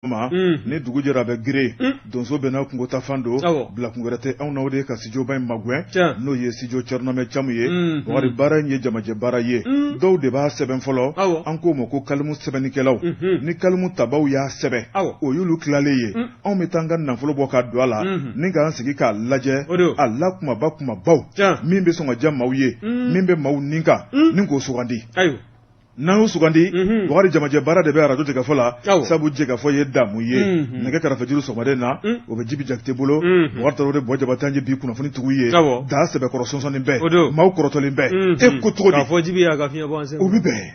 ni dugu jɛra a bɛ gere donso bɛna kungo ta fan don bila kun wɛrɛ tɛ anw n'aw de ka studio ba in magwɛn n'o ye studio Cɛrɔnamɛ Camu ye bakari baara in ye jamajɛ baara ye dɔw de b'a sɛbɛn fɔlɔ an k'o ma ko kalimu sɛbɛnnikɛlaw ni kalimu tabaw y'a sɛbɛn o y'olu tilalen ye anw bɛ taa an ka nafolo bɔ ka don a la ni k'an sigi k'a lajɛ a la kumaba kumabaw min bɛ sɔn ka diya maaw ye min bɛ maaw nin kan ni k'o sugandi n'an y'o sugandi bakari jamajɛ baara de bɛ arajo Jɛgɛfɔ la sabu Jɛgɛfɔ ye damu ye nɛgɛ kɛrɛfɛjuru sɔgɔmaden na o bɛ Jibi Jakite bolo bakari taara o de bɔ jabatanji bi kunnafoni tigiw ye da sɛbɛkɔrɔ sɔnsɔnnin bɛɛ maaw kɔrɔtɔlen bɛɛ e ko cogo di k'a fɔ Jibi y'a ka fiɲɛ bɔ an sen o bɛ bɛn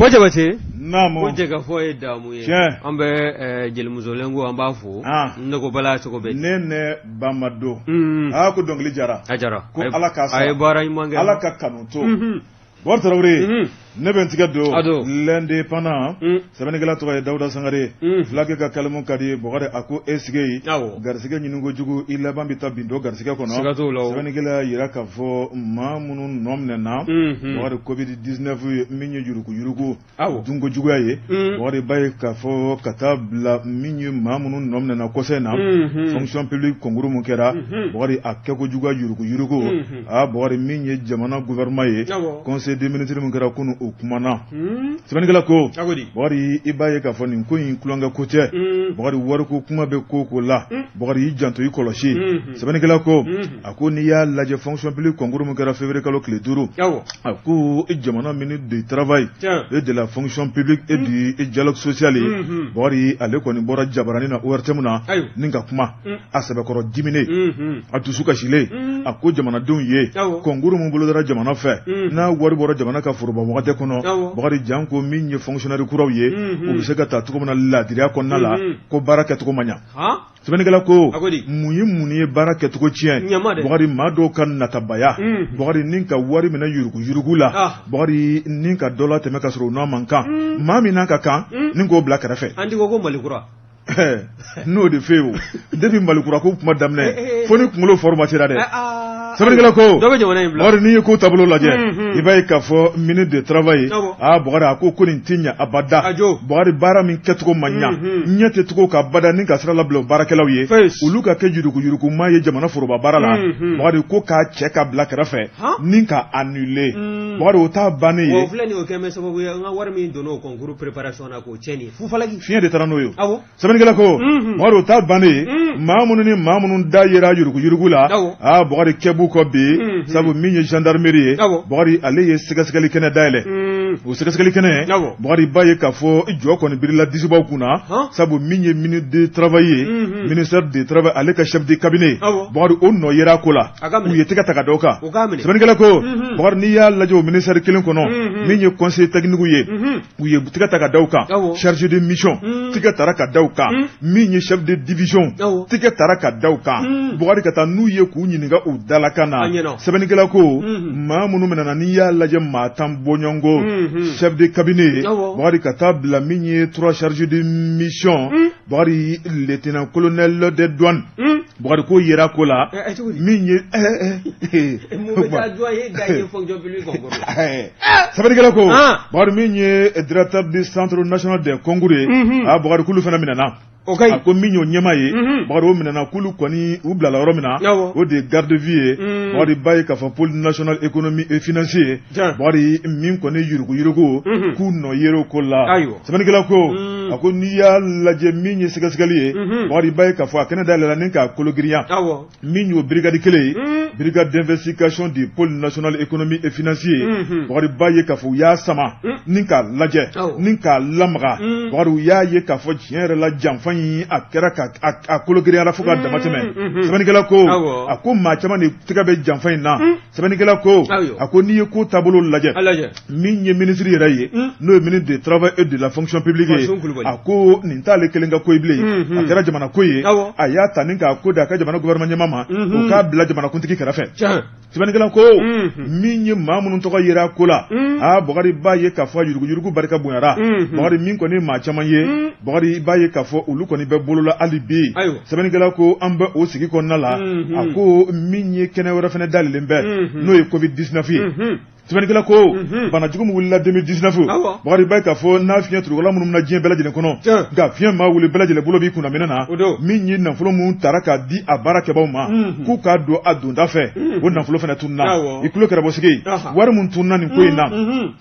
bɔ Jabate naamu ko Jɛgɛfɔ ye damu ye an bɛ jelimusolen ko an b'a fo ne ko bala cogo bɛ ne Bamado ko dɔnkili jara a jara ko Ala k'a sa a ye baara ɲuman kɛ Ala ka kanu to bakari Tarawele ne bɛ n tigɛ don l'indépendant sɛbɛnnikɛla tɔgɔ ye Dawuda Sangare fulakɛ ka kalimu ka di bakari a ko e sigi yen garisɛgɛ ɲini kojugu i laban bɛ taa bin don garisɛgɛ kɔnɔ sɛbɛnnikɛla yira k'a fɔ maa minnu nɔ minɛna bakari Covid-19 min ye yuruguyurugu dunkojuguya ye bakari ba ye k'a fɔ ka taa bila min ye maa minnu nɔ minɛna kɔsɛ in na fonction publique concours mun kɛra bakari a kɛkojuguya yuruguyurugu bakari min ye jamana gouvernement ye conseil des ministres mun kɛra kunu o kumana sɛbɛnnikɛla ko bakari i b'a ye k'a fɔ nin ko in kulonkɛ ko tɛ bakari wariko kuma bɛ ko ko la bakari y'i janto i kɔlɔsi sɛbɛnnikɛla ko a ko n'i y'a lajɛ fonction publique concours mun kɛra février kalo tile 5 a ko jamana ministre du travail et de la fonction publique et du dialogue social ye bakari ale kɔni bɔra jabarani na ORTM na ni ka kuma a sɛbɛkɔrɔ dimine a dusu kasilen a ko jamanadenw ye concours mun bolodara jamana fɛ n'a wari bɔra jamana ka foroba wagati kɔnɔ bakari jan ko min ye fonctionnaire kuraw ye u bɛ se ka taa cogo min na laadiriya kɔnɔna la ko baara kɛcogo man ɲa sɛbɛnnikɛla ko mun ye baara kɛcogo tiɲɛ bakari maa dɔw ka natabaya bakari nin ka wari minɛ yuruguyurugu la bakari nin ka dɔ la tɛmɛ ka sɔrɔ o n'a man kan maa min n'a ka kan nin k'o bila kɛrɛfɛ an ti ko Malikura n'o de fɛ o depuis Malikura ko kuma daminɛ fo ni kunkolo formatera dɛ sɛbɛnnikɛla ko bakari n'i ye ko taabolo lajɛ i b'a ye k'a fɔ ministre de travail bakari a ko nin tɛ ɲɛ abada bakari baara min kɛcogo man ɲa ɲɛ tɛ cogo ka bada ni ka sira labila baarakɛlaw ye olu ka kɛ yuruguyurugu maa ye jamana foroba baara la bakari ko k'a cɛ ka bila kɛrɛfɛ ni ka annuler bakari o t'a bannen ye. o filɛ nin o kɛ mɛ sababu ye an ka wari min donna o concours préparation na k'o tiɲɛ nin fufalaki fiɲɛ de taara n'o ye sɛbɛnnikɛla ko bakari o t'a bannen ye maa minnu ni maa minnu da yera yuruguyurugu la bakari kɛbu kɔ bi sabu min ye gendarmerie ye bakari ale ye sɛgɛsɛgɛli kɛnɛ dayɛlɛ o sɛgɛsɛgɛli kɛnɛ bakari ba ye k'a fɔ jɔ kɔni birila disibaw kunna sabu min ye ministre de travail ye ministère de travail ale ka chef de cabinet bakari o nɔ yera ko la u ye tɛgɛ ta ka da o kan sɛbɛnnikɛla ko bakari n'i y'a lajɛ o ministère kelen kɔnɔ min ye conseil technique ye u ye tɛgɛ ta ka da o kan chargé de mission tɛgɛ tara ka da o kan min ye chef de division tɛgɛ tara ka da o kan bakari ka taa n'u ye k'u ɲininka u dalakan na sɛbɛnnikɛla ko maa minnu minɛna n'i y'a lajɛ maa tan bɔɲɔngo chef de cabinet bakari ka taa bila min ye 3 chargés de mission bakari lieutenant colonel des douanes bakari ko yera ko la min ye sɛbɛnnikɛla ko bakari min ye directeur du centre national des concours ye bakari kulu fana minɛna a ko min y'o ɲɛma ye bakari o minɛna kulu kɔni u bilala yɔrɔ min na o de ye garde vie ye bakari ba ye k'a fɔ pôle national économie et financier bakari min kɔni yuruguyurugu k'u nɔ yera ko la sɛbɛnnikɛla ko a ko n'i y'a lajɛ min ye sɛgɛsɛgɛli ye bakari ba ye k'a fɔ a kɛnɛ dayɛlɛla ni k'a kologiriya min y'o brigade kelen ye brigade d'investigation du pôle national économie et financier bakari ba ye k'a fɔ u y'a sama ni k'a lajɛ ni k'a lamaga bakari u y'a ye k'a fɔ tiɲɛ yɛrɛ la janfa a kɛra a kologiriyara fo ka dama tɛmɛ sɛbɛnnikɛla ko a ko maa caman de tɛgɛ bɛ janfa in na sɛbɛnnikɛla ko a ko n'i ye ko taabolo lajɛ min ye ministre yɛrɛ ye n'o ye ministre de travail et de la fonction publique ye a ko nin t'ale kelen ka ko ye bilen a kɛra jamana ko ye a y'a ta ni k'a ko di a ka jamana gouvernement ɲɛma ma o k'a bila jamanakuntigi kɛrɛfɛ sɛbɛnnikɛla ko min ye maa minnu tɔgɔ yera ko la bakari b'a ye k'a fɔ yuruguyurugu barika bonyara bakari min kɔni maa caman ye bakari b'a ye k'a fɔ olu kɔni bɛ bolola hali bi sɛbɛnnikɛla ko an bɛ o sigi kɔnɔna la a ko min ye kɛnɛ wɛrɛ fana dalilen bɛ n'o ye Covid-19 ye sɛbɛnnikɛla ko bana jugu min wulila 2019 bakari b'a k'a fɔ n'a fiɲɛ turula minnu na diɲɛ bɛɛ lajɛlen kɔnɔ nka fiɲɛ maa wuli bɛɛ lajɛlen bolo b'i kunna minɛ na min ye nafolo mun tara k'a di a baarakɛbaaw ma k'u k'a don a donda fɛ o nafolo fana tununa i tulo kɛrɛbɔsigi wari mun tununa nin ko in na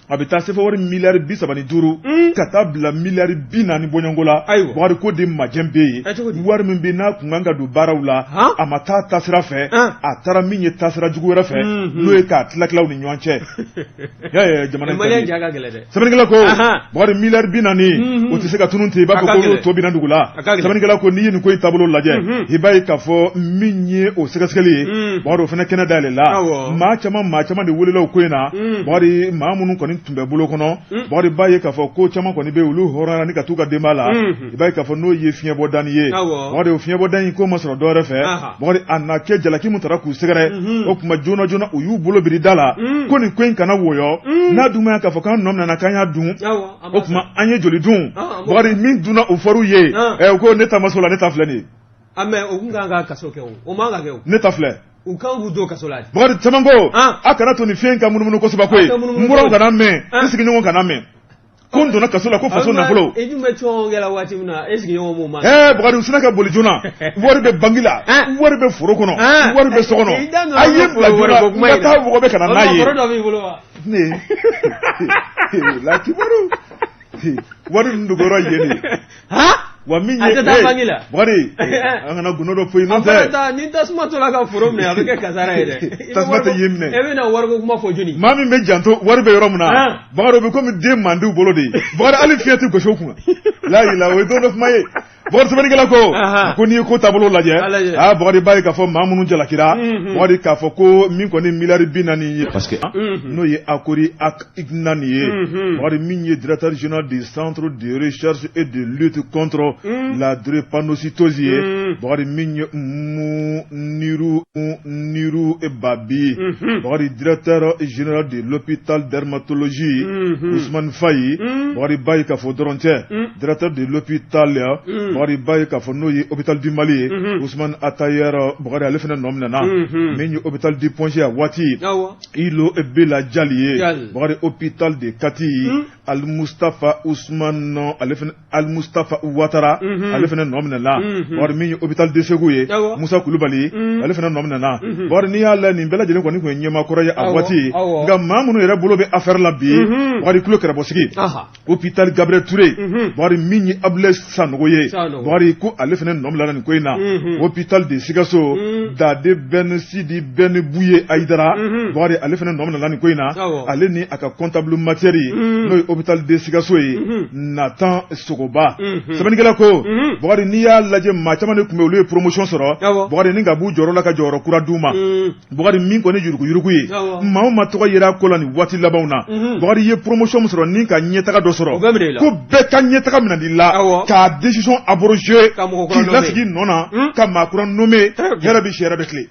a bɛ taa se fɔ wari miliyari 35 ka taa bila miliyari 40 bɔɲɔnko la bakari ko de majɛ bɛ yen wari min bɛ n'a kun kan ka don baaraw la a ma taa taasira fɛ a taara min ye taasira jugu wɛrɛ fɛ n'o ye k'a tilakilaw ni ɲɔgɔn cɛ jamana sɛbɛnnikɛla ko bakari miliyari 40 o tɛ se ka tunun ten i b'a fɔ ko to binna dugu la sɛbɛnnikɛla ko n'i ye nin ko in taabolo lajɛ i b'a ye k'a fɔ min ye o sɛgɛsɛgɛli ye bakari o fana kɛnɛ dayɛlɛ la maa caman de welela o ko in na bakari maa minnu kɔni tun bɛ bolo kɔnɔ bakari b'a ye k'a fɔ ko caman kɔni bɛ olu hɔrɔnya ni ka t'u ka denbaya la i b'a ye k'a fɔ n'o ye fiɲɛbɔda ye bakari o fiɲɛbɔda in ko ma sɔrɔ dɔwɛrɛ fɛ bakari a na kɛ jalaki min taara k'u sɛgɛrɛ o tuma joona u y'u bolo biri da la ko nin ko in kana woyɔ n'a dun ma k'a fɔ k'an nɔ minɛna k'an y'a dun o tuma an ye joli dun bakari min dunna o fɔr'u ye u ko ne ta ma so la ne ta filɛ nin ye mais o kun kan ka kaso kɛ o man ka kɛ o ne ta filɛ u kan k'u don kaso la bakari caman ko a kana to nin fiɲɛ ka munumunu kosɛbɛ koyi n bɔraw kana mɛn n sigiɲɔgɔn kana mɛn ko n donna kaso la ko faso nafolo i dun bɛ cɔn kɛla waati min na e sigiɲɔgɔn m'o ma bakari u sina ka boli joona wari bɛ banki la wari bɛ foro kɔnɔ wari bɛ so kɔnɔ a ye bila joona n ka taa mɔgɔ bɛ ka na n'a ye ne la kibaru wari ninnu dogora yen de wa min ye bakari an kana gundo dɔ foyi n'o tɛ ni tasuma tora ka foro minɛ a bɛ kɛ kasara ye dɛ tasuma tɛ yen minɛ e bɛna wariko kuma fɔ joli maa min bɛ janto wari bɛ yɔrɔ min na bakari o bɛ komi den mandiw bolo de ye bakari hali fiɲɛ tɛ gosi o kunna layila o ye don dɔ kuma ye bakari sɛbɛnnikɛla ko n'i ye ko taabolo lajɛ bakari b'a ye k'a fɔ maa minnu jalakira bakari k'a fɔ ko min kɔni miliyari 40 ye parce que n'o ye Akori Ignan ye bakari min ye directeur général du centre de recherche et de lutte contre la drépanocytose ye bakari min ye Muniru Babi bakari directeur général de l'hôpital dermatologie Ousmane Faye bakari b'a ye k'a fɔ dɔrɔn tɛ directeur de l'hôpital bakari b'a ye k'a fɔ n'o ye hôpital du Mali ye Ousmane Atayer bakari ale fana nɔ minɛna min ye hôpital du Ponge a waati Ilo Bela Jali ye bakari hôpital de Kati Al-Mustafa Ousmane Al-Mustafa Ouattara ale fana nɔ minɛna bakari min ye hôpital de Ségou ye Musa Kulubali ale fana nɔ minɛna bakari n'i y'a lajɛ nin bɛɛ lajɛlen kɔni tun ye ɲɛmaakɔrɔ ye a waati nka maa minnu yɛrɛ bolo bɛ affaire la bi bakari tulo kɛrɛbɔsigi hôpital Gabriel Touré bakari min ye Abdoulaye Sanogo ye bakari ko ale fana nɔ minɛna nin ko in na hôpital de Sikasso Dade Ben Sidi Ben Bouye Aïdara bakari ale fana nɔ minɛna nin ko in na ale ni a ka comptable matière n'o ye hôpital de Sikasso ye Nathan Sogoba sɛbɛnnikɛla ko bakari n'i y'a lajɛ maa caman de tun bɛ olu ye promotion sɔrɔ bakari ni ka b'u jɔyɔrɔ la ka jɔyɔrɔ kura d'u ma bakari min kɔni yuruguyurugu ye maa o maa tɔgɔ yera ko la nin waati labanw na bakari ye promotion min sɔrɔ ni ka ɲɛtaga dɔ sɔrɔ ko bɛɛ ka ɲɛtaga minɛli la k'a décision abrogée k'i lasigi nɔ na ka maa kura nommé hɛrɛ bɛ si hɛrɛ bɛ tile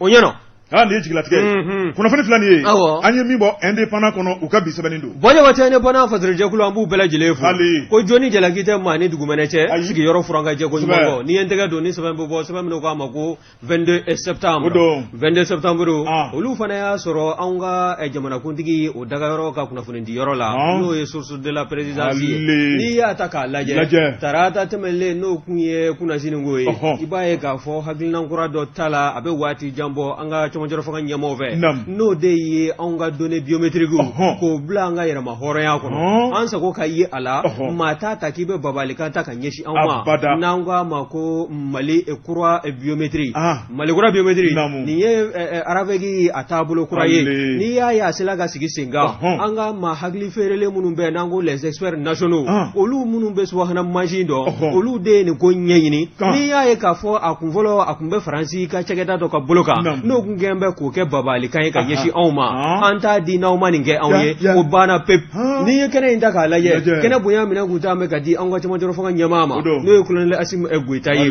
nin ye jigilatigɛ kunnafoni fila nin ye an ye min bɔ indépendant kɔnɔ u ka bi sɛbɛnnin don bɔɲɔgɔn indépendant fatirijɛkulu an b'u bɛɛ lajɛlen fo ko jɔnni jalaki tɛ maa ni dugumɛnɛ cɛ sigiyɔrɔ furanka ko ɲuman kɔ n'i ye n tɛgɛ don ni sɛbɛn bɛ bɔ sɛbɛn min k'a ma ko 22 septembre 22 septembre olu fana y'a sɔrɔ anw ka jamanakuntigi o dagayɔrɔ ka kunnafoni di yɔrɔ la n'o ye source de la présidence ye n'i y'a ta k'a lajɛ tarata tɛmɛlen n'o kun ye kunnasiniko ye i b'a ye k'a fɔ hakilina kura dɔ ta la a bɛ waati jan bɔ an ka cɔmɔjɔrɔ fanga ɲɛmɔgɔw fɛ n'o de ye anw ka données biométriques k'o bila an ka yɛrɛma hɔrɔnya kɔnɔ an sago ka ye a la maa t'a ta k'i bɛ babalikan ta ka ɲɛsin anw ma n'an k'a ma ko Mali kura biométrie Mali kura biométrie nin ye aravegi a taabolo kura ye n'i y'a ye a sela ka sigi sen kan an ka maa hakili feerelen minnu bɛ n'an ko les experts nationaux olu minnu bɛ subahana mansin dɔn olu de ye nin ko ɲɛɲini n'i y'a ye k'a fɔ a kun fɔlɔ a kun bɛ Faransi ka cakɛda dɔ ka bolo kan n'o kun gɛn bɛ k'o kɛ babalikan ye ka ɲɛsin anw ma an t'a di n'aw ma nin kɛ anw ye o banna pepu n'i ye kɛnɛ in ta k'a lajɛ kɛnɛ bonya minɛ kun t'an bɛ ka di an ka cɛmancɛrɔ fanga ɲɛmaa ma n'o ye colonel Assimi Goïta ye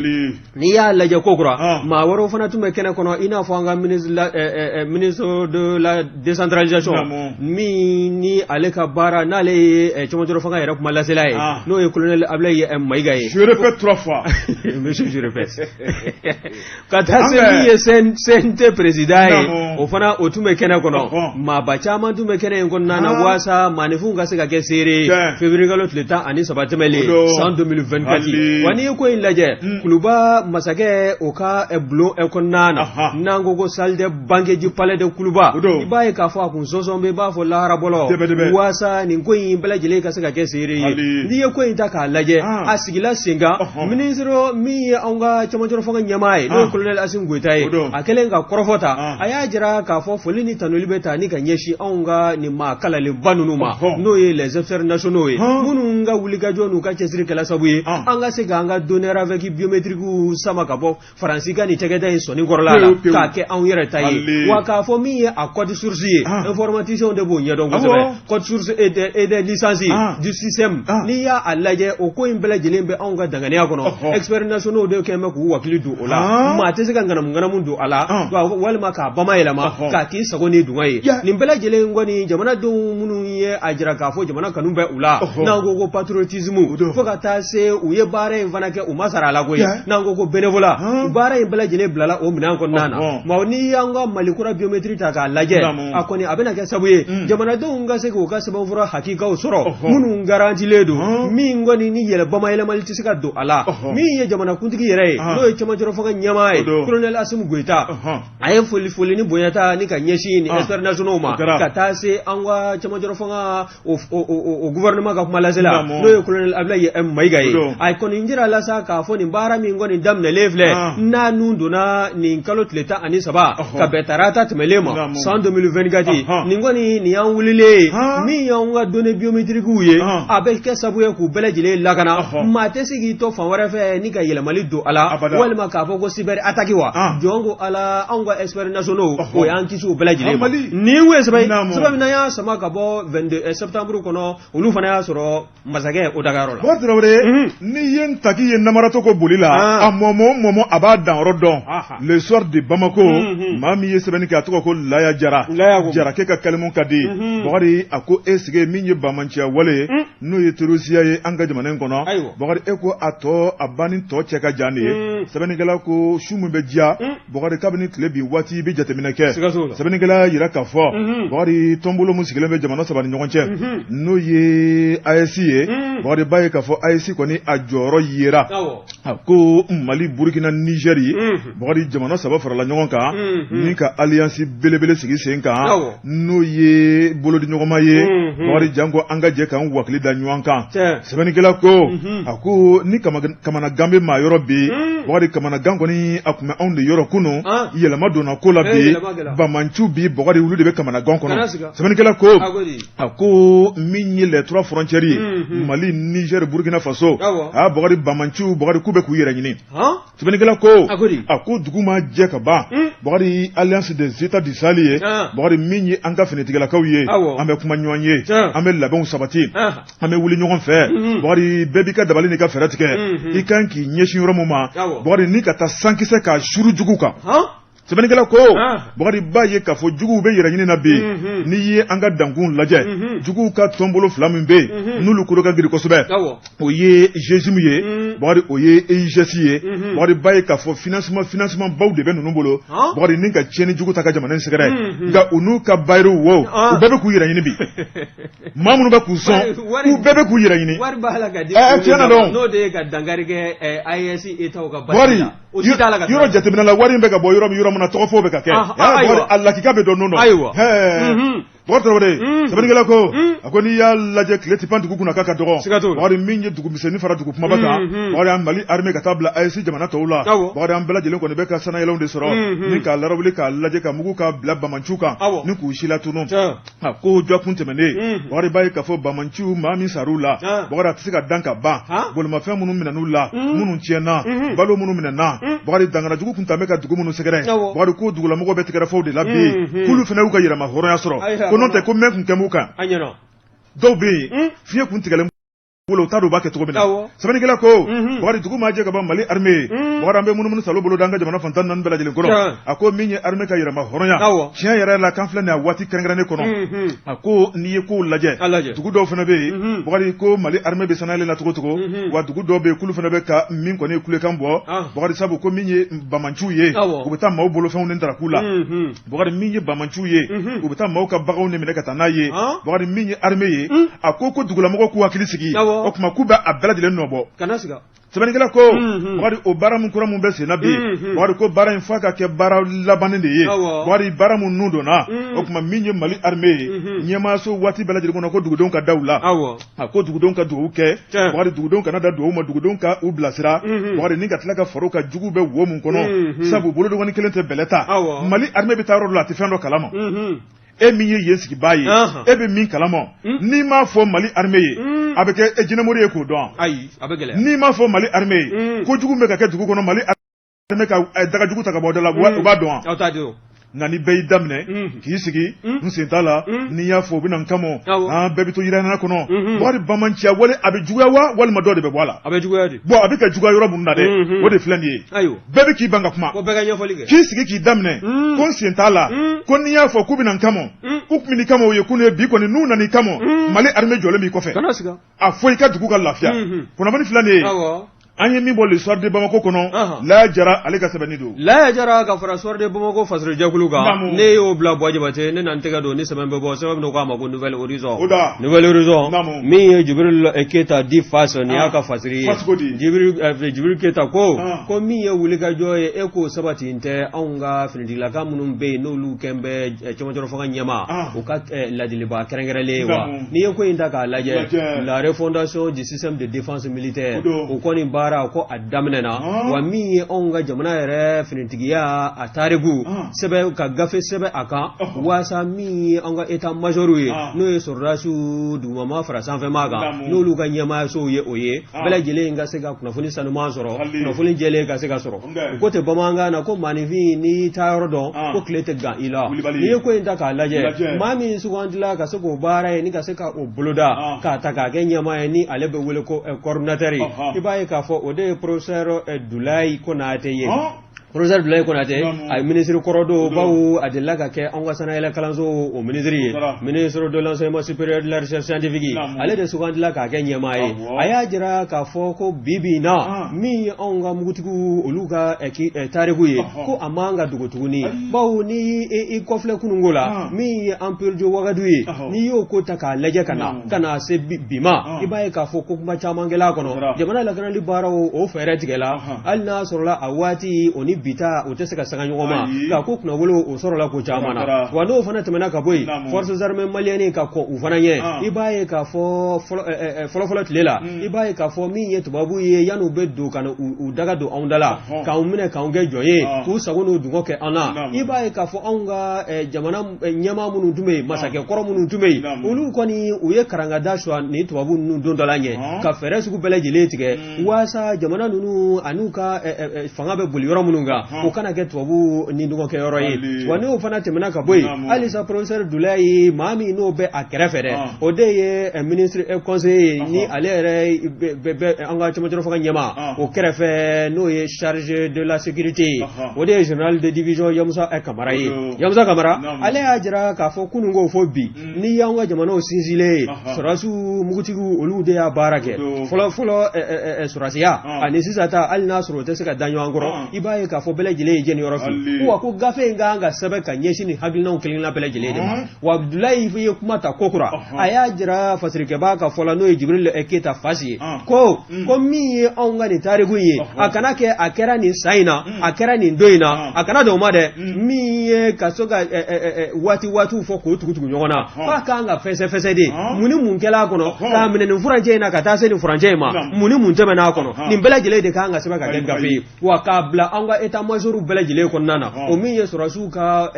n'i y'a lajɛ ko kura maa wɛrɛw fana tun bɛ kɛnɛ kɔnɔ i n'a fɔ an ka ministre de la décentralisation min ni ale ka baara n'ale ye cɛmancɛrɔ fanga yɛrɛ kuma lasela ye n'o ye colonel Ablaye Maïga ye je répète 3 fois monsieur je répète ka taa se min ye CNT président président ye o fana o tun bɛ kɛnɛ kɔnɔ maaba caman tun bɛ kɛnɛ in kɔnɔna na waasa maanifinw ka se ka kɛ seere février kalo tile 13 tɛmɛlen san 2024 wa n'i ye ko in lajɛ Kuluba masakɛ o ka bulon kɔnɔna na n'an ko salle de banquet palais de Kuluba i b'a ye k'a fɔ a kun sɔnsɔn bɛ i b'a fɔ lahara bɔlɔ waasa nin ko in bɛɛ lajɛlen ka se ka kɛ seere ye n'i ye ko in ta k'a lajɛ a sigila sen kan ministre min ye anw ka cɛmancɛ fanga ɲɛmaa ye n'o ye colonel Assimi Goïta ye a kɛlen ka kɔrɔfɔta a y'a jira k'a fɔ foli ni tanuli bɛ ta ni ka ɲɛsin anw ka nin maa kalanlenba ninnu ma n'o ye les officiers nationaux ye minnu ka wulikajɔ n'u ka cɛsiri kɛla sabu ye an ka se k'an ka donner avec biométrique sama ka bɔ Faransi ka nin tɛgɛda in sɔnni kɔrɔla la k'a kɛ anw yɛrɛ ta ye wa k'a fɔ min ye a code source ye informaticiens de b'o ɲɛdɔn kosɛbɛ code source et des licences du système n'i y'a lajɛ o ko in bɛɛ lajɛlen bɛ anw ka danganiya kɔnɔ experts nationaux de kɛn bɛ k'u wakili don o la maa tɛ se ka ŋanamu don a la walima k'a bamayɛlɛma k'a k'i sago ni dunga ye nin bɛɛ lajɛlen kɔni jamanadenw minnu ye a jira k'a fɔ jamana kanu bɛ u la n'an ko patriotisme fo ka taa se u ye baara in fana kɛ u ma sara a la koyi n'an ko bénévolat baara in bɛɛ lajɛlen bilala o minɛn kɔnɔna na ma n'i y'an ka Mali kura biométrique ta k'a lajɛ a kɔni a bɛna kɛ sabu ye jamanadenw ka se k'u ka sɛbɛnfura hakikaw sɔrɔ minnu garantilen don min kɔni ni yɛlɛ bamayɛlɛmali tɛ se ka don a la min ye jamanakuntigi yɛrɛ ye n'o ye cɛmancɛ fanga ɲɛmaa ye colonel Assimi Goïta a ye foli ni bonyata ni ka ɲɛsin ni experts nationaux ma ka taa se an ka cɛmancɛ fanga o gouvernement ka kuma lasela n'o ye colonel Abdoulaye M Maïga ye a kɔni jira la sa k'a fɔ nin baara min kɔni daminɛlen filɛ n'a nun donna nin kalo tile 13 ka bɛn tarata tɛmɛlen ma san 2024 nin kɔni nin y'an wulilen min y'an ka données biométriques ye a bɛ kɛ sabu ye k'u bɛɛ lajɛlen lakana maa tɛ se k'i to fan wɛrɛ fɛ ni ka yɛlɛmali don a la walima k'a fɔ ko cyber attaque wa jɔn ko ala anw ka experts nationaux o y'an kisi u bɛɛ lajɛlen ma nin ye sɛbɛn min na y'a sama ka bɔ 22 septembre kɔnɔ olu fana y'a sɔrɔ masakɛ o dagayɔrɔ la. Tarawele ni ye n taki ye namaratɔ ko boli la a mɔmɔ a b'a danyɔrɔ dɔn le soir de Bamako maa min ye sɛbɛnni kɛ a tɔgɔ ko Laya Jara Jarakɛ ka kalimu ka di Bakari a ko e sigi min ye bamanciya wale n'o ye terrorisiya ye an ka jamana in kɔnɔ Bakari e ko a tɔ a banni tɔ cɛ ka jan de ye sɛbɛnnikɛla ko su min bɛ diya Bakari kabini tile bi waati bɛ jateminɛ kɛ sɛbɛnnikɛla yira k'a fɔ Bakari tɔnbolo min sigilen bɛ jamana saba ni ɲɔgɔn cɛ n'o ye AES ye Bakari b'a ye k'a fɔ AES kɔni a jɔyɔrɔ yera a ko Mali Burkina Niger Bakari jamana saba farala ɲɔgɔn kan ni ka alliance belebele sigi sen kan n'o ye bolodiɲɔgɔnma ye Bakari janko an ka jɛ k'an wakili da ɲɔgɔn kan sɛbɛnnikɛla ko a ko ni kamanagan bɛ maa yɔrɔ bi Bakari kamanagan kɔni a tun bɛ anw de yɔrɔ kunun yɛlɛma donna ko la bi bamanciw bi Bakari olu de bɛ kamanagan kɔnɔ sɛbɛnnikɛla ko a ko min ye les trois frontières ye Mali Niger Burkina Faso a Bakari bamanciw Bakari k'u bɛ k'u yɛrɛ ɲini sɛbɛnnikɛla ko a ko dugu ma jɛ ka ban Bakari alliance des états du Sahel ye Bakari min ye an ka finitigilakaw ye an bɛ kuma ɲɔgɔn ye an bɛ labɛnw sabati an bɛ wuli ɲɔgɔn fɛ Bakari bɛɛ b'i ka dabali n'i ka fɛɛrɛ tigɛ i kan k'i ɲɛsin yɔrɔ min ma Bakari ni ka taa sankisɛ k'a suru jugu kan sɛbɛnnikɛla ko Bakari b'a ye k'a fɔ juguw bɛ yɛrɛ ɲini na bi n'i ye an ka dankun lajɛ juguw ka tɔnbolo fila min bɛ yen n'olu kolo ka girin kosɛbɛ o ye GESIM ye Bakari o ye EIGS ye Bakari b'a ye k'a fɔ financement baw de bɛ ninnu bolo Bakari ni ka tiɲɛni jugu ta ka jamana in sɛgɛrɛ nka u n'u ka bayiriw wo u bɛɛ bɛ k'u yɛrɛ ɲini bi maa minnu bɛ k'u sɔn u bɛɛ bɛ k'u yɛrɛ ɲini tiɲɛ na dɔn n'o de ye ka dankari kɛ AES État ka bayiri yɔrɔ jateminɛ la wari in bɛ ka bɔ yɔrɔ min na tɔgɔ fɔ bɛ ka kɛ a lakika bɛ dɔn n'o dɔn Bakari Tarawele sɛbɛnnikɛla ko a ko n'i y'a lajɛ tile tɛ pan dugu kunna k'a ka dɔgɔ Bakari min ye dugu misɛnnin fara dugu kumaba kan Bakari an Mali armée ka taa bila AES jamana tɔw la Bakari an bɛɛ lajɛlen kɔni bɛ ka sanayɛlɛnw de sɔrɔ ni k'a larawuli k'a lajɛ ka mugu k'a bila bamanciw kan ni k'u si latunu a ko jɔ kun tɛmɛnen Bakari b'a ye k'a fɔ bamanciw maa min sar'u la Bakari a tɛ se ka dan ka ban bolimafɛn minnu minɛn'u la minnu tiɲɛna balo minnu minɛna Bakari dangana jugu kun tɛmɛ ka dugu minnu sɛgɛrɛ Bakari ko dugulamɔgɔw bɛ tigɛrɛfɛw de la bi k'olu fana y'u ka yɛrɛma hɔrɔnya sɔrɔ ko n'o tɛ ko mɛn kun tɛmɛ u kan dɔw bɛ yen fiɲɛ kun tigɛlen bolo tado ba ke to bina sabani kala ko wari dugu ma je gaba mali armée wara be munun salo bolo danga jamana fantan nan bela jelen kono ako minye armée ka yira ma horonya chien yara la kanfla na wati krengrane kono ako ni ko laje dugu do fana be wari ko mali armée be sanale na tugo wa dugu do be kulu fana be ka min ko ne kule kan bo wari sabu ko minye bamanchu ye ko beta maw bolo fa unen dara kula wari minye bamanchu ye ko beta maw ka bagaw ne mena ka tanaye wari minye armée ye ako ko dugu la mako ko akili sigi o kuma kuba abela jelen nobo kana siga sabani kala ko wari o bara mun kura mun be se nabi wari ko bara in faka ke bara labane de ye wari bara mun nudo na o kuma minye mali armée nyema so wati bela jeli ko dugu don ka dawla ko dugu don ka dugu ke wari dugu don ka na da do ma dugu don ka u blasira wari ni ka tlaka faroka jugu be wo mun kono sabu bolo do woni kelente beleta mali armée bi taro la ti fendo kalama e min ye yesiki baye e be min kalama ni ma fo mali armée avec e jinemori e ko don ayi abegele ni ma fo mali armée ko jugu me ka ke dugu kono mali armée ka daga jugu ta ka bodala o ba don awtadio ngani bey damne ki sigi nsintala ni ya fo binan kamo bebi to yirana kono wari bamancia wale abi juguya wa wal ma do de be wala abi juguya de bo abi ka juguya yoro bunda de wode flani ayo bebi ki banga kuma ko bega nyofo lige ki sigi ki damne ko nsintala ko ni ya fo ku binan kamo ukmini kamo ye kunu bi ko ni nuna ni kamo mali armée jole mi ko fe kana siga a fo ka dugu ka lafia kuna mani flani awo an ye min bɔ l'histoire de Bamako kɔnɔ la jara ale ka sɛbɛnni don la jara ka fara histoire de Bamako fasere jakulu kan ne y'o bila Bois Jabate ne nan tɛgɛ don ni sɛbɛn bɛ bɔ sɛbɛn min ko a ma ko nouvelle horizon min ye Jibril Keita di face ni y'a ka fasiri ye Jibril Keita ko min ye wulikajɔ ye e ko sabati tɛ anw ka finitigilaka minnu bɛ yen n'olu kɛn bɛ cɛmancɛ fanga ɲɛma u ka ladiliba kɛrɛnkɛrɛnlen wa n'i ye ko in ta k'a lajɛ la refondation du système de défense militaire o kɔni baara ko a daminɛna wa min ye anw ka jamana yɛrɛ finitigiya a tariku sɛbɛ ka gafe sɛbɛ a kan waasa min ye anw ka état major ye n'o ye sɔrɔdasiw dugumama fara sanfɛma kan n'olu ka ɲɛmaayasow ye o ye bɛɛ lajɛlen ka se ka kunnafoni sanuman sɔrɔ kunnafoni jɛlen ka se ka sɔrɔ o ko tɛ bamanankan na ko maanifin n'i taa yɔrɔ dɔn ko tile tɛ gan i la n'i ye ko in ta k'a lajɛ maa min sugantila ka se k'o baara ye ni ka se ka o boloda k'a ta k'a kɛ ɲɛmaa ye ni ale bɛ wele ko coordinateur i b'a ye k'a fɔ o de ye professeur Dulayi Konate ye professeur Dulayi Konate a ministre kɔrɔdo bawo a delila ka kɛ anw ka sanayɛlɛ kalanso o ministre ye ministre de l'enseignement supérieur de la recherche scientifique ale de sugandila k'a kɛ ɲɛmaa ye a y'a jira k'a fɔ ko bibi na min ye anw ka mugutigiw olu ka tariku ye ko a man ka dogo tuguni bawo ni i kɔfilɛ kununko la min ye Empire de Wagadu ye n'i y'o ko ta k'a lajɛ ka na se bi ma i b'a ye k'a fɔ ko kuma caman kɛla kɔnɔ jamana lakanali baaraw o fɛɛrɛ tigɛla hali n'a sɔrɔla a waati o ni bita o tɛ se ka sanga ɲɔgɔn ma nka ko kunnawolo o sɔrɔla ko caman na wa n'o fana tɛmɛna ka bɔ yen forces armées maliennes ka kɔn u fana ɲɛ i b'a ye k'a fɔ fɔlɔfɔlɔ tile la i b'a ye k'a fɔ min ye tubabu ye yan'u bɛ don ka na u daga don anw da la k'anw minɛ k'anw kɛ jɔn ye k'u sago n'u dungɔ kɛ an na i b'a ye k'a fɔ anw ka jamana ɲɛmaa minnu tun bɛ yen masakɛ kɔrɔ minnu tun bɛ yen olu kɔni u ye karangada suwa ni tubabu ninnu don dɔ la ɲɛ ka fɛɛrɛ sugu bɛɛ lajɛlen tigɛ waasa jamana ninnu an'u ka fanga bɛ boli yɔrɔ minnu kan o kana kɛ tubabu ni dungɔ kɛ yɔrɔ ye wa n'o fana tɛmɛna ka bɔ yen halisa professeur Dulayi maa min n'o bɛ a kɛrɛfɛ dɛ o de ye ministre conseiller ni ale yɛrɛ bɛ an ka cɛmancɛ fanga ɲɛma o kɛrɛfɛ n'o ye chargé de la sécurité o de ye général de division Yamusa Kamara ye Yamusa Kamara ale y'a jira k'a fɔ kununko fɔ bi ni y'an ka jamanaw sinsinlen sɔrɔdasiw mugutigiw olu de y'a baara kɛ fɔlɔ sɔrɔdasiya ani sisan ta hali n'a sɔrɔ o tɛ se ka da ɲɔgɔn kɔrɔ i b'a ye k'a fɔ bɛɛ lajɛlen ye jɛniyɔrɔ fɛ wa ko gafe in kan ka sɛbɛn ka ɲɛsin ni hakilinaw kelenna bɛɛ lajɛlen de ma wa Abdulayi ye kuma ta kokura a y'a jira fasirikɛbaa ka fɔ la n'o ye Jibril Keita Fasi ye ko min ye anw ka nin tariku ye a kana kɛ a kɛra nin san in na a kɛra nin don in na a kana dan o ma dɛ min ye ka so ka waatiw fɔ k'o tugu ɲɔgɔn na k'a kan ka fɛsɛfɛsɛ de mun ni mun kɛla a kɔnɔ k'a minɛ nin furancɛ in na ka taa se nin furancɛ in ma mun ni mun tɛmɛna a kɔnɔ nin bɛɛ lajɛlen de kan ka sɛbɛn ka kɛ gafe ye wa k'a bila an ka état major bɛɛ lajɛlen kɔnɔna na o min ye sɔrɔsiw ka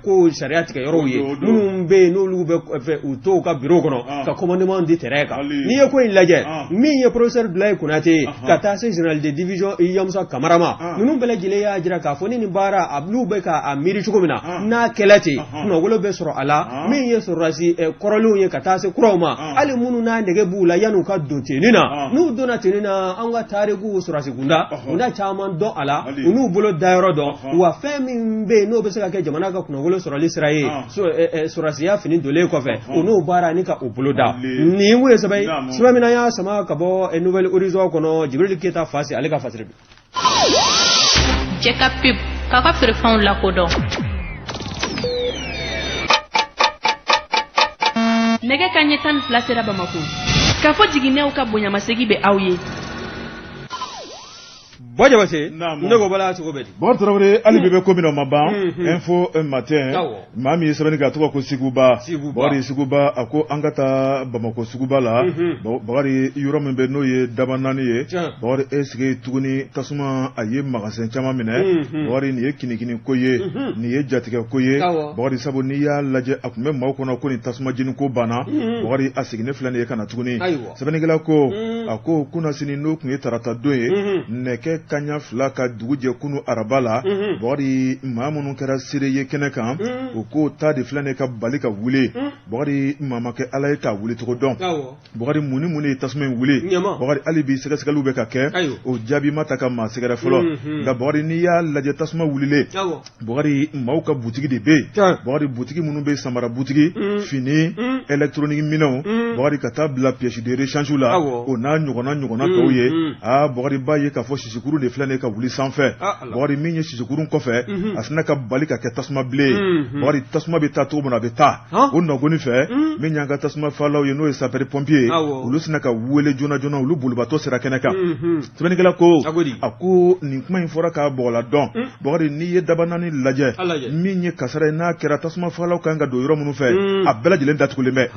ko sariya tigɛ yɔrɔw ye minnu bɛ yen n'olu bɛ u to ka bureau kɔnɔ ka commandement di terrain kan n'i ye ko in lajɛ min ye professeur Abdoulaye Konate ka taa se général de division Yamusa Kamara ma ninnu bɛɛ lajɛlen y'a jira k'a fɔ ni nin baara a n'u bɛ k'a miiri cogo min na n'a kɛlɛ ten kunnafolo bɛ sɔrɔ a la min ye sɔrɔdasi kɔrɔlenw ye ka taa se kuraw ma hali minnu n'a nɛgɛ b'u la yan'u ka don tenni na n'u donna tenni na an ka tariku sɔrɔdasi kunda u na caman dɔn a la u n'u bolo dayɔrɔ dɔn wa fɛn min bɛ yen n'o bɛ se ka kɛ jamana ka kunnafolo sɔrɔli sira ye sɔrɔdasiya fini donnen kɔfɛ u n'o baara ni ka o bolo da nin mun ye sɛbɛn min y'a sama ka bɔ Nouvelle Horizon kɔnɔ Jibril Keyita Fasi ale ka fasiri bi jɛ ka pep k'a ka feerefɛnw lakodɔn nɛgɛ kanɲɛ 12 sera Bamako k'a fɔ jiginɛw ka bonyamasegi bɛ aw ye Bojabase ne ko bala cogo bɛ di bon Traoré ali bebe ko mina ma ban info un matin maa min ye sɛbɛnni kɛ a tɔgɔ ko Siguba Bakari Siguba a ko an ka taa Bamako Suguba la Bakari yɔrɔ min bɛ n'o ye daba 4 ye Bakari est-ce que tuguni tasuma a ye magasin caman minɛ Bakari nin ye kinikini ko ye nin ye jatigɛ ko ye Bakari sabu n'i y'a lajɛ a tun bɛ maaw kɔnɔ ko nin tasuma jeni ko banna Bakari a seginnen filɛ nin ye ka na tuguni sɛbɛnnikɛla ko a ko kunasini n'o tun ye tarata don ye nɛgɛ kaɲa 2 ka dugu jɛ kunu araba la Bakari maa minnu kɛra seere ye kɛnɛ kan o ko ta de filɛ nin ka bali ka wuli Bakari maa ma kɛ Ala ye k'a wuli cogo dɔn Bakari mun ni ye tasuma in wuli Bakari hali bi sɛgɛsɛgɛliw bɛ ka kɛ o jaabi ma ta ka maa sɛgɛrɛ fɔlɔ nka Bakari n'i y'a lajɛ tasuma wulilen Bakari maaw ka butigi de bɛ yen Bakari butigi minnu bɛ samara butigi fini électronique minɛnw Bakari ka taa bila pièce de rechange la o n'a ɲɔgɔnna tɔw ye Bakari b'a ye k'a fɔ sisikuru de filɛ nin ka wuli sanfɛ Bakari min ye sisikuru kɔfɛ a sina ka bali ka kɛ tasuma bilen Bakari tasuma bɛ taa cogo min na a bɛ taa o nɔgɔnni fɛ min y'an ka tasuma falaw ye n'o ye sapeur pompier olu sina ka wele joona olu bolibaatɔ sera kɛnɛ kan sɛbɛnnikɛla ko a ko nin kuma in fɔra k'a bɔgɔla dɔn Bakari n'i ye daba 4 lajɛ min ye kasara ye n'a kɛra tasuma falaw kan ka don yɔrɔ minnu fɛ a bɛɛ lajɛlen datugulen bɛ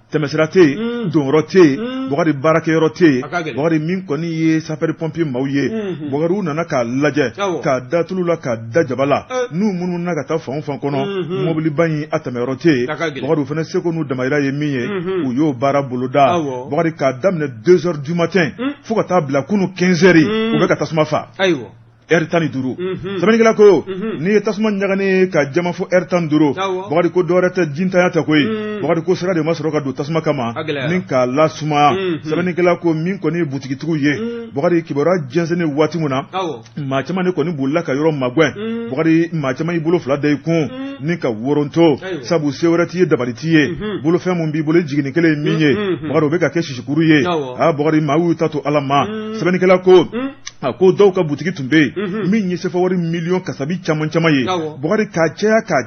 tɛmɛsira tɛ yen donyɔrɔ tɛ yen Bakari baarakɛyɔrɔ tɛ yen Bakari min kɔni ye sapeur pompier maaw ye Bakari u nana k'a lajɛ k'a da tulu la k'a da jaba la n'u minnu na ka taa fan o fan kɔnɔ mobiliba in a tɛmɛyɔrɔ tɛ yen Bakari u fana seko n'u damayira ye min ye u y'o baara boloda Bakari k'a daminɛ 2 heures du matin fo ka taa bila kunu 15 heures u bɛ ka tasuma fa heure 15 sɛbɛnnikɛla ko n'i ye tasuma ɲagani ka jama fo heure 15 Bakari ko dɔwɛrɛ tɛ jintanya tɛ koyi Bakari ko sira de ma sɔrɔ ka don tasuma kama ni k'a lasumaya sɛbɛnnikɛla ko min kɔni ye butigitigiw ye Bakari kibaruya jɛnsɛnni waati min na maa caman de kɔni bolila ka yɔrɔ magɛn Bakari maa caman y'i bolo 2 da i kun ni ka woronto sabu se wɛrɛ t'i ye dabali t'i ye bolofɛn mun b'i bolo jiginni kelen ye min ye Bakari o bɛ ka kɛ sisikuru ye Bakari maa y'u ta to Ala ma sɛbɛnnikɛla ko a ko dɔw ka butigi tun bɛ yen min ye sefa wari miliyɔn kasabi caman ye Bakari k'a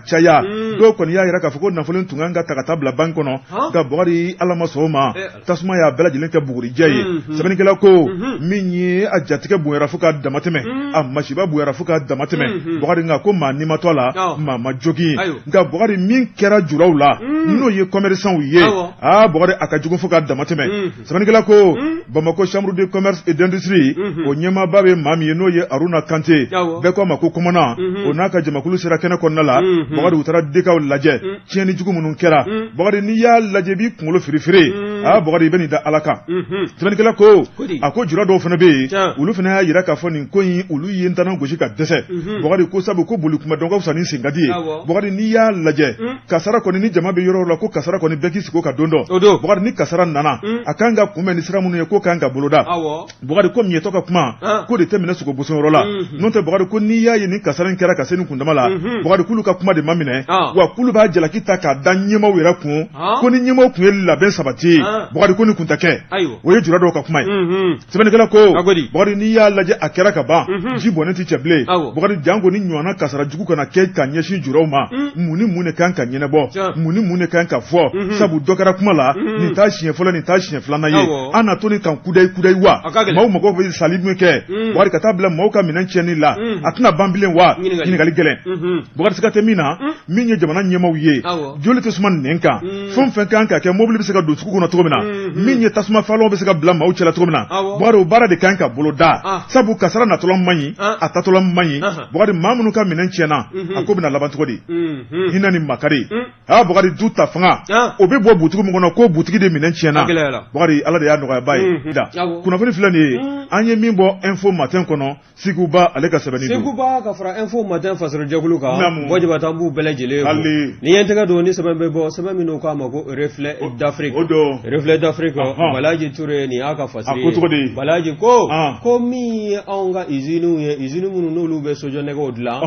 caya dɔw kɔni y'a yira k'a fɔ ko nafolo tun kan ka ta ka taa bila banque kɔnɔ nka Bakari Ala ma sɔn o ma tasuma y'a bɛɛ lajɛlen kɛ bugurijɛ ye sɛbɛnnikɛla ko min ye a jatigɛ bonyara fo k'a damatɛmɛ a masiba bonyara fo k'a damatɛmɛ Bakari nka ko maa nimatɔ a la maa ma jogi nka Bakari min kɛra juraw la n'o ye commerçants ye Bakari a ka jugu fo k'a damatɛmɛ sɛbɛnnikɛla ko Bamako chambre de commerce et d'industrie o ɲɛmaaba bɛ maa min ye n'o ye Aruna Kante bɛɛ ko a ma ko commandant o n'a ka jamakulu sera kɛnɛ kɔnɔna la Bakari u taara dekaw lajɛ tiɲɛni jugu minnu kɛra Bakari n'i y'a lajɛ b'i kunkolo firifiri Bakari i bɛ nin da Ala kan sɛbɛnnikɛla ko a ko jura dɔw fana bɛ yen olu fana y'a yira k'a fɔ nin ko in olu ye n tana gosi ka dɛsɛ Bakari ko sabu ko boli kuma dɔn ka fisa ni sen ka di ye Bakari n'i y'a lajɛ kasara kɔni ni jama bɛ yɔrɔ la ko kasara kɔni bɛɛ k'i sigi o ka don dɔ Bakari ni kasara nana a kan ka kunbɛn ni sira minnu ye k'o kan ka boloda Bakari ko miɲɛtɔ ka kuma ko de tɛ minɛ sogo bosonyɔrɔ la n'o tɛ Bakari ko n'i y'a ye ni kasara in kɛra ka se nin kundama la Bakari k'ulu ka kuma de ma minɛ wa k'ulu b'a jalaki ta k'a da ɲɛmaw yɛrɛ kun ko ni ɲɛmaw kun ye labɛn sabati Bakari ko nin kun tɛ kɛ o ye jura dɔw ka kuma ye sɛbɛnnikɛla ko Bakari n'i y'a lajɛ a kɛra ka ban ji bɔnnen tɛ cɛ bilen Bakari janko ni ɲɔgɔnna kasara jugu kana kɛ ka ɲɛsin juraw ma mun ni mun de kan ka ɲɛnabɔ mun ni mun de kan ka fɔ sabu dɔ kɛra kuma la nin t'a siɲɛ fɔlɔ nin t'a siɲɛ filanan ye an na to nin kan kudayi wa maaw mago bɛ sali min kɛ Bakari ka taa bila maaw ka minɛn tiɲɛni la a tɛna ban bilen wa ɲininkali gɛlɛn Bakari siga tɛ min na min ye jamana ɲɛmaw ye joli tɛ suma nɛn kan fɛn o fɛn kan ka kɛ mobili bɛ se ka don sugu kɔnɔ cogo cogo min na min ye tasuma falon bɛ se ka bila maaw cɛla cogo min na Bugari o baara de kan ka bolo da sabu kasara natɔla man ɲi a tatɔla man ɲi Bugari maa minnu ka minɛn tiɲɛna a ko bɛna laban cogo di hinɛ ni makari Bugari du ta fanga o bɛ bɔ butigi min kɔnɔ ko butigi de minɛn tiɲɛna Bugari Ala de y'a nɔgɔyaba ye da kunnafoni filɛ nin ye an ye min bɔ info matin kɔnɔ Seguba ale ka sɛbɛnni don Seguba ka fara info matin fasara jɛkulu kan wajibata an b'u bɛɛ lajɛlen ni ye n tɛgɛ don ni sɛbɛn bɛ bɔ sɛbɛn minnu k'a ma ko reflet d'Afrique reflet d'Afrique Balaji Touré ni y'a ka fasiri ye Balaji ko min ye anw ka usines ye usines minnu n'olu bɛ sojɔnɛgɛw dilan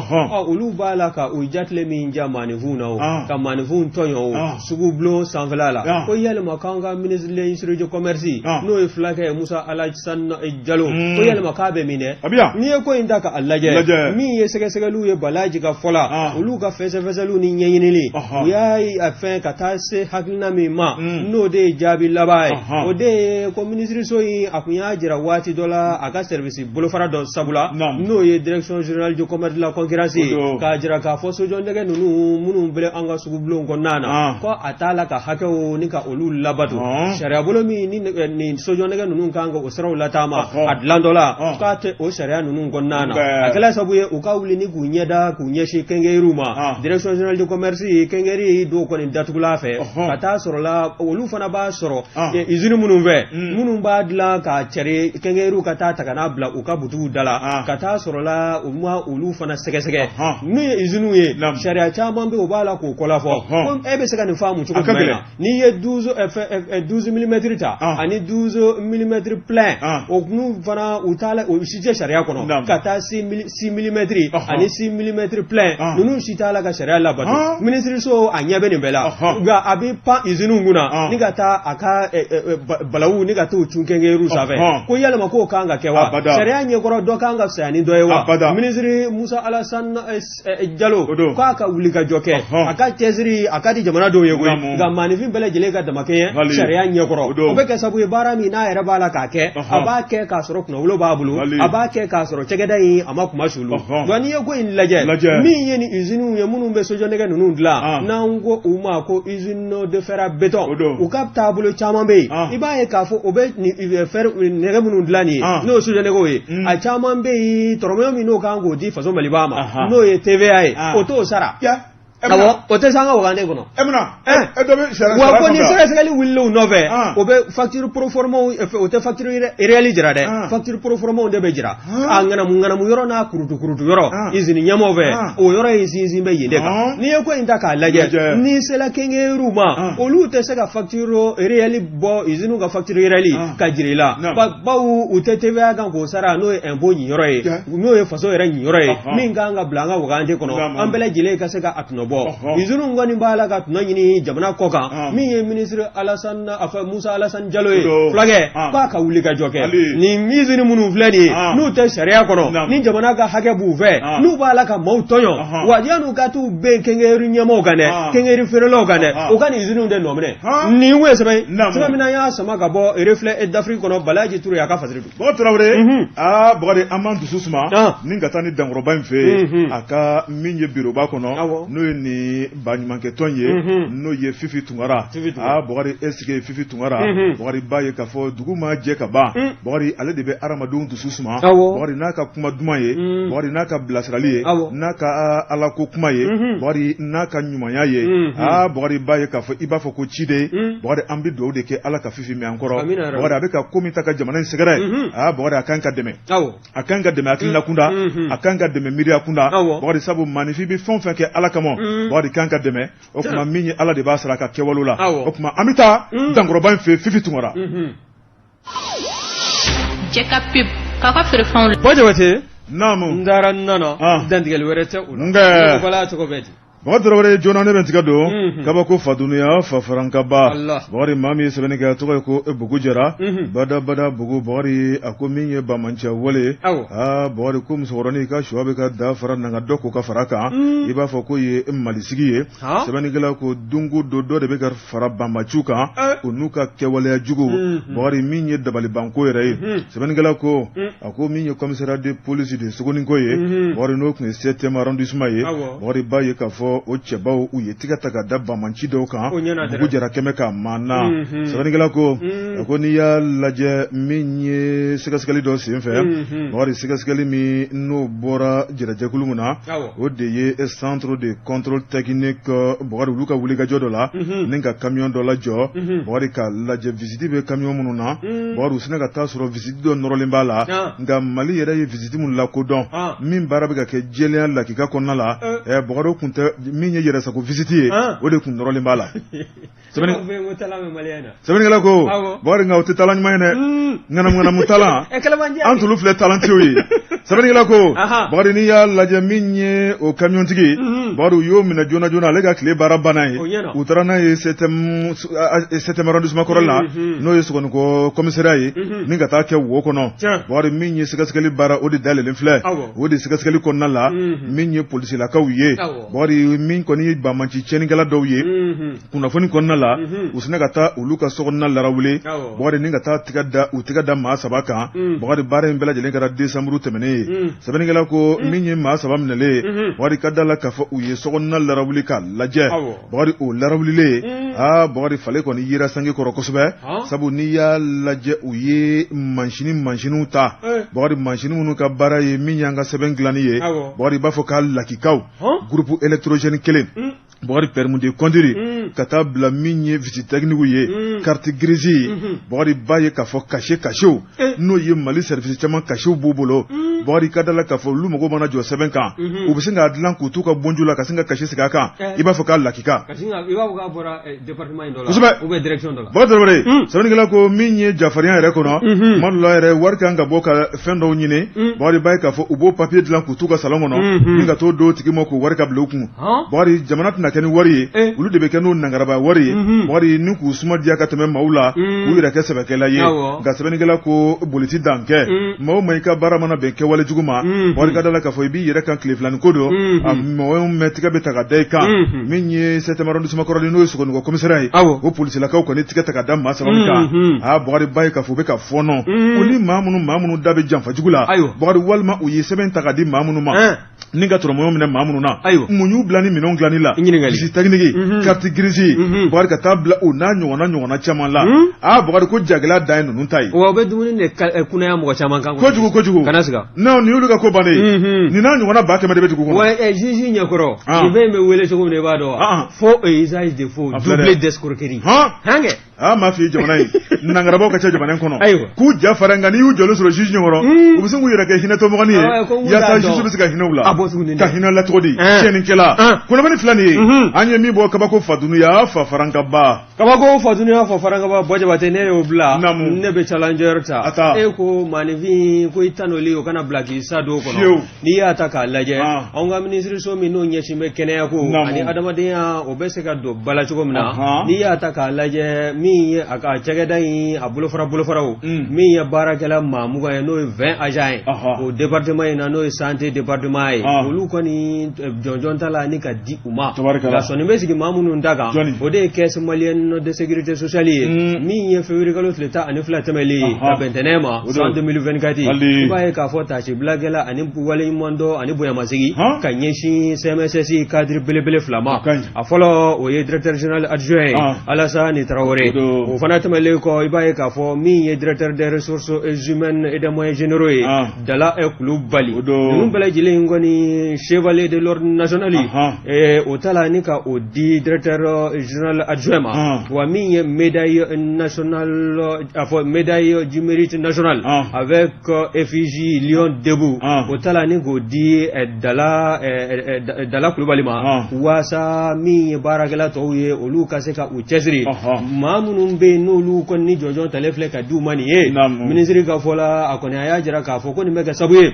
olu b'a la ka u jatigɛ min ja maanifinw na o ka maanifinw tɔɲɔ o sugubulon sanfɛla la ko yalima k'an ka ministre de l'industrie du commerce n'o ye fulakɛ Musa Alassane Diallo ko yalima k'a bɛ min dɛ n'i ye ko in ta ka a lajɛ min ye sɛgɛsɛgɛliw ye Balaji ka fɔ la olu ka fɛsɛfɛsɛliw ni ɲɛɲinili u y'a fɛn ka taa se hakilina min ma n'o de ye jaabi laban ye o de ye ko minisiriso in a kun y'a jira waati dɔ la a ka service bolofara dɔ sabula n'o ye direction générale du commerce de la concurrence k'a jira k'a fɔ sojɔnɛgɛ ninnu minnu bɛ an ka sugubulon kɔnɔna na ko a t'a la ka hakɛw ni ka olu labato sariya bolo min ni sojɔnɛgɛ ninnu kan ka o siraw lataama a dilan dɔ la k'a tɛ o sariya ninnu kɔnɔna na a kɛla sabu ye u ka wuli ni k'u ɲɛda k'u ɲɛsin kɛnkɛriw ma direction générale du commerce kɛnkɛri dɔw kɔni datugula fɛ ka taa sɔrɔ la olu fana b'a sɔrɔ usine minnu fɛ minnu b'a dilan ka cɛri kɛnkɛriw ka taa ta ka n'a bila u ka butigiw da la ka taa sɔrɔ la u ma olu fana sɛgɛsɛgɛ n'u ye usines ye sariya caman bɛ u b'a la k'o kɔlafɔ ko e bɛ se ka nin faamu cogo jumɛn na n'i ye 12 mm ta ani 12 mm plein o n'u fana u t'a la o si tɛ sariya kɔnɔ ka taa 6 mm ani 6 mm plein ninnu si t'a la ka sariya labato minisiriso a ɲɛ bɛ nin bɛɛ la nka a bɛ pan usines kunna ni ka taa a ka balawu ni ka t'o cun kɛnkɛriw sanfɛ ko yalima k'o kan ka kɛ wa sariya ɲɛkɔrɔ dɔ kan ka fisaya ni dɔ ye wa minisiri Musa Alassane Diallo k'a ka wuli ka jɔ kɛ a ka cɛsiri a ka di jamana dɔw ye koyi nka maanifin bɛɛ lajɛlen ka damakɛɲɛ sariya ɲɛkɔrɔ o bɛ kɛ sabu ye baara min n'a yɛrɛ b'a la k'a kɛ a b'a kɛ k'a sɔrɔ kunnawolo b'a bolo a b'a kɛ k'a sɔrɔ cɛkɛda in a ma kuma sulu nka n'i ye ko in lajɛ min ye ni usines ye minnu bɛ sojɔnɛgɛ ninnu dilan n'an ko u ma ko usine de fer à béton u ka taabolo caman bɛ yen i b'a ye k'a fɔ o bɛ nɛgɛ minnu dilan nin ye n'o ye sojɔnɛgɛw ye a caman bɛ yen tɔrɔmɔɲɔ min n'o kan k'o di faso Maliba ma n'o ye TVA ye o t'o sara awɔ o tɛ san ka wagane kɔnɔ wa ko ni sɛgɛsɛgɛli wulila u nɔfɛ o bɛ facture proforma o tɛ facture réelle jira dɛ facture proforma de bɛ jira a ŋanamu yɔrɔ n'a kurutu yɔrɔ usine ɲɛmɔgɔ fɛ o yɔrɔ in sinsin bɛ yen de kan n'i ye ko in ta k'a lajɛ n'i sera kɛnkɛriw ma olu tɛ se ka facture réelle bɔ usine ka facture réelle ka jira i la bawo u tɛ TVA kan k'o sara n'o ye impôt ɲinyɔrɔ ye n'o ye faso yɛrɛ ɲinyɔrɔ ye min kan ka bila an ka wagande kɔnɔ an bɛɛ lajɛlen ka se ka a tunɔbɔ usines kɔni b'a la ka tunɔ ɲini jamana kɔ kan min ye ministre Musa Alassane Diallo ye fulakɛ k'a ka wuli ka jɔ kɛ nin usines minnu filɛ nin ye n'u tɛ sariya kɔnɔ ni jamana ka hakɛ b'u fɛ n'u b'a la ka maaw tɔɲɔ wa yan'u ka t'u bɛn kɛnkɛri ɲɛmɔgɔw kan dɛ kɛnkɛri feerelaw kan dɛ u ka nin usines de nɔ minɛ nin kun ye sɛbɛn min na y'a sama ka bɔ reflet d'Afrique kɔnɔ Balaji Touré a ka fasiri don Bɔgɔ Tarawele Bɔgɔ an man dusu suma ni ka taa ni dankɔrɔba in fɛ yen a ka min ye bureauba kɔnɔ n'o ye ni baɲumankɛtɔn ye n'o ye Fifi Tunkara Bɔgɔ est-ce que Fifi Tunkara Bɔgɔ b'a ye k'a fɔ dugu ma jɛ ka ban Bɔgɔ ale de bɛ adamadenw dusu suma Bɔgɔ n'a ka kuma duman ye Bɔgɔ n'a ka bilasirali ye n'a ka alako kuma ye Bɔgɔ n'a ka ɲumanya ye Bɔgɔ b'a ye k'a fɔ i b'a fɔ ko ciden Bɔgɔ an bɛ dugawu de kɛ Ala ka Fifi mɛn an kɔrɔ Bɔgɔ a bɛ ka ko min ta ka jamana in sɛgɛrɛ Bɔgɔ a kan ka dɛmɛ a kan ka dɛmɛ hakilina kunda a kan ka dɛmɛ miiriya kunda Bɔgɔ sabu maanifin bɛ fɛn o fɛn kɛ Ala kama Bɔgɔ kan ka dɛmɛ o tuma min ye Ala de b'a sara a ka kɛwale la o tuma an bɛ taa dankɔrɔba in fɛ Fifi Tunkara jɛ ka pep k'a ka feerefɛnw la Jabate naamu n dara n nana dantigɛli wɛrɛ tɛ o la bala cogo bɛ di Bɔgɔ Tarawele joona ne bɛ n tigɛ don kabako fadunuya fafarankaba Bɔgɔ maa min ye sɛbɛnni kɛ a tɔgɔ ye ko Bugu Jara badabada Bugu Bɔgɔ a ko min ye Bamancɛ wale Bɔgɔ ko musokɔrɔnin ka suwa bɛ ka da fara nanga dɔ k'o ka fara kan i b'a fɔ k'o ye Malisigi ye sɛbɛnnikɛla ko dungu dɔ de bɛ ka fara Banbaciw kan o n'u ka kɛwaleya jugu Bɔgɔ min ye dabalibanko yɛrɛ ye sɛbɛnnikɛla ko a ko min ye commissariat de police de Sogoninko ye Bɔgɔ n'o tun ye 7e arrondissement ye Bɔgɔ b'a ye k'a fɔ fɔ o cɛbaw u ye tigɛ ta ka da bamanci dɔw kan dugu jɛra kɛmɛ ka maana sɛbɛnnikɛla ko ko n'i y'a lajɛ min ye sɛgɛsɛgɛli dɔ sen fɛ bakari sɛgɛsɛgɛli min n'o bɔra jɛrɛjɛkulu min na o de ye centre de contrôle technique bakari olu ka wulikajɔ dɔ la ni ka camion dɔ lajɔ bakari ka lajɛ visite bɛ camion minnu na bakari u sinna ka taa sɔrɔ visite dɔ nɔrɔlen b'a la nka Mali yɛrɛ ye visite minnu lakodɔn min baara bɛ ka kɛ jɛlenya lakika kɔnɔna la bakari kun tɛ min ye yɛrɛsago visite ye o de kun nɔrɔlen b'a la sɛbɛnnikɛla ko bakari nka o tɛ talan ɲuman ye dɛ ŋanamu talan an tulu filɛ talantiw ye sɛbɛnnikɛla ko bakari n'i y'a lajɛ min ye o kamiyɔntigi bakari u y'o minɛ joona joona ale ka tile baara banna ye u taara n'a ye septième arrondissement kɔrɔ la n'o ye Sogoniko commissariat ye ni ka taa kɛ wo kɔnɔ bakari min ye sɛgɛsɛgɛli baara o de dayɛlɛlen filɛ o de sɛgɛsɛgɛli kɔnɔna la min ye polisilakaw ye bakari min kɔni ye bamanci tiɲɛnikɛla dɔw ye kunnafoni kɔnɔna la u sinna ka taa olu ka sokɔnɔna larawuli bakari ni ka taa tigɛ da maa 3 kan bakari baara in bɛɛ lajɛlen kɛra décembre tɛmɛnen ye sɛbɛnnikɛla ko min ye maa 3 minɛlen bakari ka da la k'a fɔ u ye sokɔnɔna larawuli ka lajɛ bakari o larawulilen bakari fale kɔni yera sange kɔrɔ kosɛbɛ sabu n'i y'a lajɛ u ye mansiniw ta bakari mansini minnu ka baara ye min y'an ka sɛbɛn dilanni ye bakari b'a fɔ k'a lakikaw groupe électrogène 1 bakari permis de conduire ka taa bila min ye visite technique ye carte grise ye bakari b'a ye k'a fɔ cachet n'o ye Mali service caman cachet b'u bolo bakari ka da la k'a fɔ olu mago mana jɔ sɛbɛn kan u bɛ se k'a dilan k'u t'u ka bonjo la ka sin ka cachet sigi a kan i b'a fɔ k'a lakika bakari sɛbɛnnikɛla ko min ye jafarinya yɛrɛ kɔnɔ tuma dɔ la yɛrɛ wari kan ka bɔ ka fɛn dɔw ɲini bakari b'a ye k'a fɔ u b'o papier dilan k'u t'u ka salon kɔnɔ ni ka t'o d'o tigi ma k'o wari ka bila u kun bakari jamana tɛna kɛ ni wari ye olu de bɛ kɛ n'o nangaraba wari ye bakari ni k'u suma diya ka tɛmɛ maaw la k'u yɛrɛ kɛ sɛbɛkɛla ye nka sɛbɛnnikɛla ko boliti dan kɛ maa o maa i ka baara mana bɛn kɛwale jugu ma bakari ka da la k'a fɔ i b'i yɛrɛ kan tile filanin ko don mɔgɔ mɛn tigɛ bɛ ta ka da i kan min ye septième arrondissement kɔrɔlen n'o ye Sogoniko commissariat ye o polisilakaw kɔni tigɛ ta ka da maa 3 min kan bakari ba ye k'a fɔ u bɛ ka fɔɔnɔ ko ni maa minnu da bɛ janfa jugu la bakari walima u ye sɛbɛn ta ka di maa minnu ma ni ka tɔrɔmɔɲɔ minɛ maa minnu na mun y'u bila ni minɛnw dilanni la visite technique carte grise bakari ka taa bila o n'a ɲɔgɔnna caman la bakari ko jagɛlɛya dan ye ninnu ta ye wa bɛ dumuni de kunaya mɔgɔ caman kan kojugu kana siga non ni y'olu ka ko bannen ye nin n'a ɲɔgɔnna 100 de bɛ dugu kɔnɔ wa juge ɲɛkɔrɔ sɛbɛn bɛ wele cogo min na i b'a dɔn wa faux usage de faux double d'escroquerie hange m'a f'i ye jamana in nangarabaw ka ca jamana in kɔnɔ k'u ja fara nka n'i y'u jɔlen sɔrɔ juge ɲɛkɔrɔ u bɛ se k'u yɛrɛ kɛ hinɛtɔmɔgɔnin ye yaasa juge bɛ se ka hinɛw la ka hinɛ la cogo di tiɲɛnikɛla kunnafoni fila nin ye an ye min bɔ kabako fadunu y'a fa farankaba kabako fadunu y'a fa farankaba bɔ jabate ne y'o bila ne bɛ challenger ta e ko maninfin ko i tanoli o kana bila k'i sa don kɔnɔ n'i y'a ta k'a lajɛ anw ka minisiriso min n'o ɲɛsin bɛ kɛnɛya ko ani adamadenya o bɛ se ka don bala cogo min na n'i y'a ta k'a lajɛ min ye a ka cakɛda in a bolofaraw min ye baarakɛla maa 20 ye n'o ye 20 agents ye o département in na n'o ye santé département ye olu kɔni jɔnjɔn ta la ni ka di u ma nka sɔnni bɛ sigi maa minnu ta kan o de ye caisse malienne de sécurité sociale ye min ye février kalo tile 12 tɛmɛlen ye ka bɛn ntɛnɛn ma san 2024 i b'a ye k'a fɔ tasi bilakɛla ani waleɲuman dɔ ani bonyamasegi ka ɲɛsin CMSS cadre belebele 2 ma a fɔlɔ o ye directeur général adjoint ye Alassane Traoré o fana tɛmɛlen kɔ i b'a ye k'a fɔ min ye directeur des ressources humaines et des moyens généraux ye Dala Kulubali ninnu bɛɛ lajɛlen kɔni chevalier de l'ordre national o ta la ni ka o di directeur général adjoint ma wa min ye médaille nationale médaille du mérite national avec effigie Lion debout o ta la ni k'o di Dala Kulubali ma waasa min ye baarakɛla tɔw ye olu ka se ka u cɛsiri maa minnu bɛ n'olu kɔni ni jɔnjɔn talen filɛ ka di u ma nin ye minisiri ka fɔ la a kɔni a y'a jira k'a fɔ ko nin bɛ kɛ sabu ye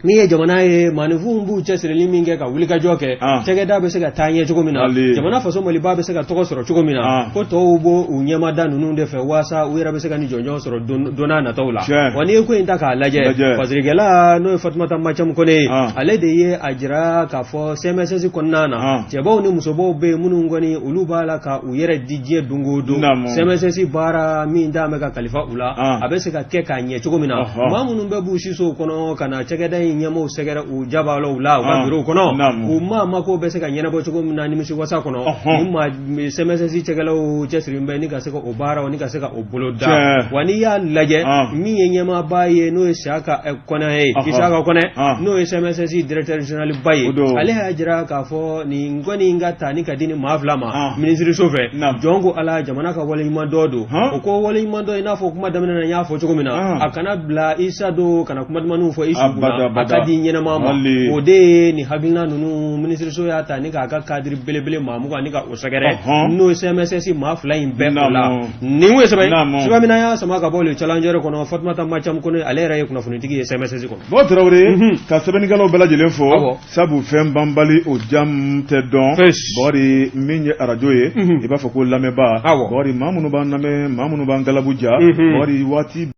min ye jamana ye maaninfinw b'u cɛsirili min kɛ ka wulikajɔ kɛ cɛkɛda bɛ se ka taa ɲɛ cogo min na jamana faso Maliba bɛ se ka tɔgɔ sɔrɔ cogo min na ko tɔw b'o u ɲɛmada ninnu de fɛ waasa u yɛrɛ bɛ se ka ni jɔnjɔn sɔrɔ don n'a nataw la wa n'i ye ko in ta k'a lajɛ fatirikɛla n'o ye Fatumata Macam Kone ale de ye a jira k'a fɔ CMSS kɔnɔna na cɛbaw ni musobaw bɛ yen minnu kɔni olu b'a la ka u yɛrɛ di diɲɛ don o don sɛmɛsɛsi baara min d'a mɛ ka kalifa u la a bɛ se ka kɛ k'a ɲɛ cogo min na maa minnu bɛ b'u siso kɔnɔ ka na cɛkɛda in ɲɛmɔgɔw sɛgɛrɛ u jabalaw la u ka bureau kɔnɔ u maa mako bɛ se ka ɲɛnabɔ cogo min na nimisi wasa kɔnɔ u maa sɛmɛsɛsi cɛkɛlaw cɛsirilen bɛ ni ka se ka o baaraw ni ka se ka o bolo da wa n'i y'a lajɛ min ye ɲɛmaaba ye n'o ye Isaka Kɔnɛ ye Isaka Kɔnɛ n'o ye sɛmɛsɛsi directeur général ba ye ale y'a jira k'a fɔ nin kɔni in ka ta ni ka di ni maa fila ma minisiriso fɛ jɔn ko ala jamana ka waleɲuman dɔ don o ko waleɲuman dɔ i n'a fɔ kuma daminɛ na n y'a fɔ cogo min na a kana bila Isa do kana kuma dumanw fɔ Isu kunna a ka di ɲɛnama ma o de ye nin hakilina ninnu minisiriso y'a ta ni k'a ka cadre belebele maa mugan ni ka o sɛgɛrɛ n'o ye CMSS maa fila in bɛɛ o la nin ye sɛbɛn min y'a sama ka bɔ le challenger kɔnɔ Fatumata Macham kɔnɔ ale yɛrɛ ye kunnafonitigi ye CMSS kɔnɔ bon Tarawele ka sɛbɛnnikɛlaw bɛɛ lajɛlen fɔ sabu fɛn banbali o jam tɛ dɔn bɔri min ye radio ye i b'a fɔ ko lamɛnba bɔri maa minnu b'an lamɛn maa minnu b'an galabu ja bɔri waati